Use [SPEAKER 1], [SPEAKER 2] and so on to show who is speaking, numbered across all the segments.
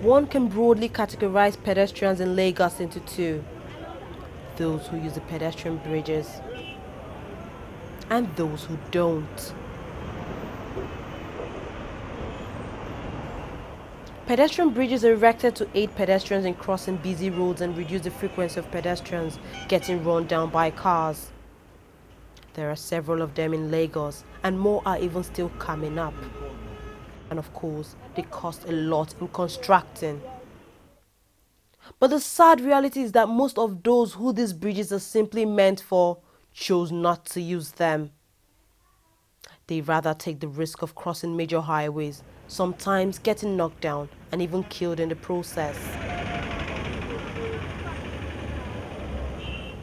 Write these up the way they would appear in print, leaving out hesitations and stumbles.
[SPEAKER 1] One can broadly categorize pedestrians in Lagos into two: those who use the pedestrian bridges and those who don't. Pedestrian bridges are erected to aid pedestrians in crossing busy roads and reduce the frequency of pedestrians getting run down by cars. There are several of them in Lagos, and more are even still coming up. And of course, they cost a lot in constructing. But the sad reality is that most of those who these bridges are simply meant for chose not to use them. They rather take the risk of crossing major highways, sometimes getting knocked down and even killed in the process.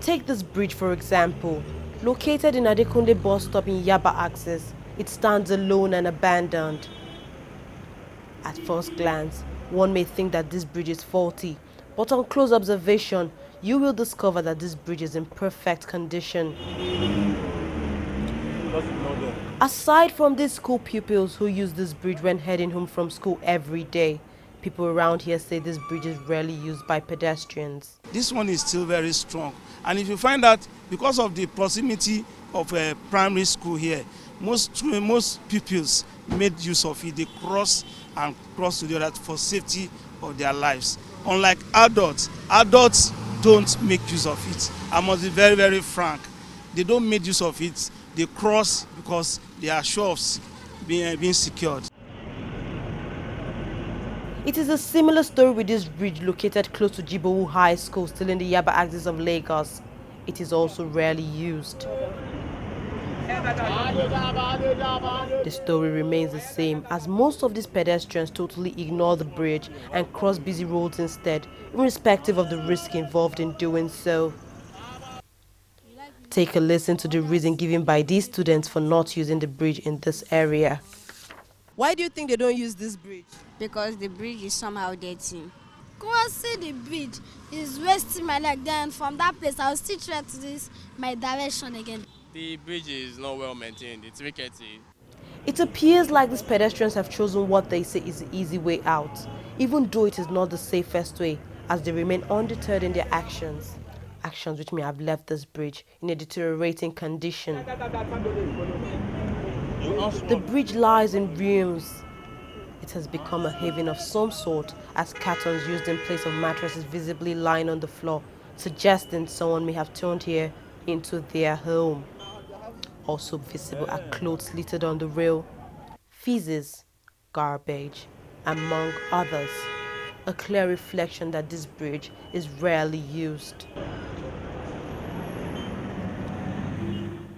[SPEAKER 1] Take this bridge for example. Located in Adekunle bus stop in Yaba axis, it stands alone and abandoned. At first glance, one may think that this bridge is faulty, but on close observation, you will discover that this bridge is in perfect condition. Aside from these school pupils who use this bridge when heading home from school every day, people around here say this bridge is rarely used by pedestrians.
[SPEAKER 2] This one is still very strong, and if you find that because of the proximity of a primary school here, most pupils made use of it. They cross to the other for safety of their lives. Unlike adults don't make use of it. I must be very, very frank. They don't make use of it. They cross because they are sure of being secured.
[SPEAKER 1] It is a similar story with this bridge located close to Jibowu High School, still in the Yaba axis of Lagos. It is also rarely used. The story remains the same, as most of these pedestrians totally ignore the bridge and cross busy roads instead, irrespective of the risk involved in doing so. Take a listen to the reason given by these students for not using the bridge in this area. Why do you think they don't use this bridge?
[SPEAKER 3] Because the bridge is somehow dirty.
[SPEAKER 4] Crossing the bridge is wasting my leg. Then from that place, I'll still try to this my direction again.
[SPEAKER 5] The bridge is not well maintained. It's rickety.
[SPEAKER 1] It appears like these pedestrians have chosen what they say is the easy way out, even though it is not the safest way, as they remain undeterred in their actions. Actions which may have left this bridge in a deteriorating condition. The bridge lies in ruins. It has become a haven of some sort, as cartons used in place of mattresses visibly lying on the floor, suggesting someone may have turned here into their home. Also visible are clothes littered on the rail, feces, garbage, among others. A clear reflection that this bridge is rarely used.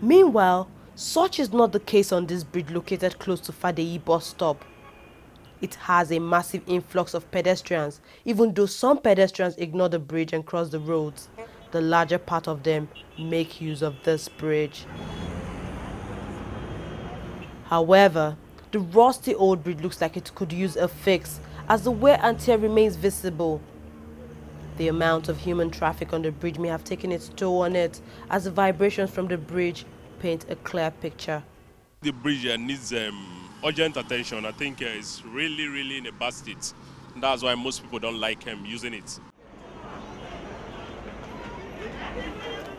[SPEAKER 1] Meanwhile, such is not the case on this bridge located close to Fadeyi bus stop. It has a massive influx of pedestrians, even though some pedestrians ignore the bridge and cross the roads. The larger part of them make use of this bridge. However, the rusty old bridge looks like it could use a fix, as the wear and tear remains visible. The amount of human traffic on the bridge may have taken its toll on it, as the vibrations from the bridge paint a clear picture.
[SPEAKER 6] The bridge needs urgent attention. I think it's really in a bad state. That's why most people don't like using it.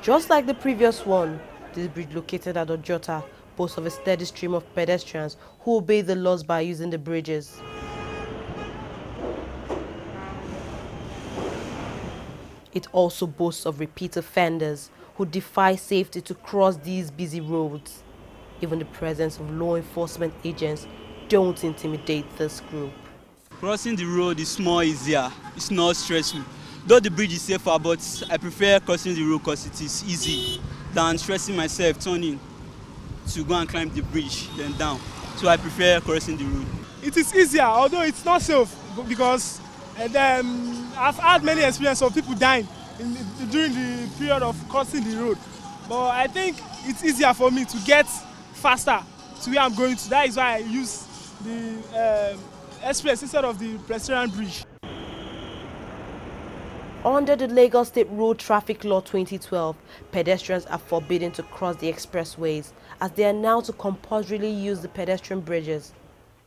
[SPEAKER 1] Just like the previous one, this bridge located at Ojota boasts of a steady stream of pedestrians who obey the laws by using the bridges. It also boasts of repeat offenders who defy safety to cross these busy roads. Even the presence of law enforcement agents don't intimidate this group.
[SPEAKER 7] Crossing the road is more easier. It's not stressful. Though the bridge is safer, but I prefer crossing the road because it is easy than stressing myself turning to go and climb the bridge, then down. So I prefer crossing the road.
[SPEAKER 8] It is easier, although it's not safe, because I've had many experiences of people dying during the period of crossing the road. But I think it's easier for me to get faster to where I'm going to. That is why I use the express instead of the pedestrian bridge.
[SPEAKER 1] Under the Lagos State Road Traffic Law 2012, pedestrians are forbidden to cross the expressways, as they are now to compulsorily use the pedestrian bridges.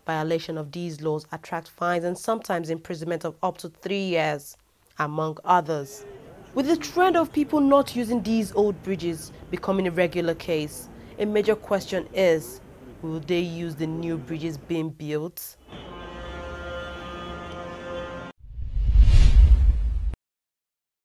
[SPEAKER 1] Violation of these laws attract fines and sometimes imprisonment of up to 3 years, among others. With the trend of people not using these old bridges becoming a regular case, a major question is, will they use the new bridges being built?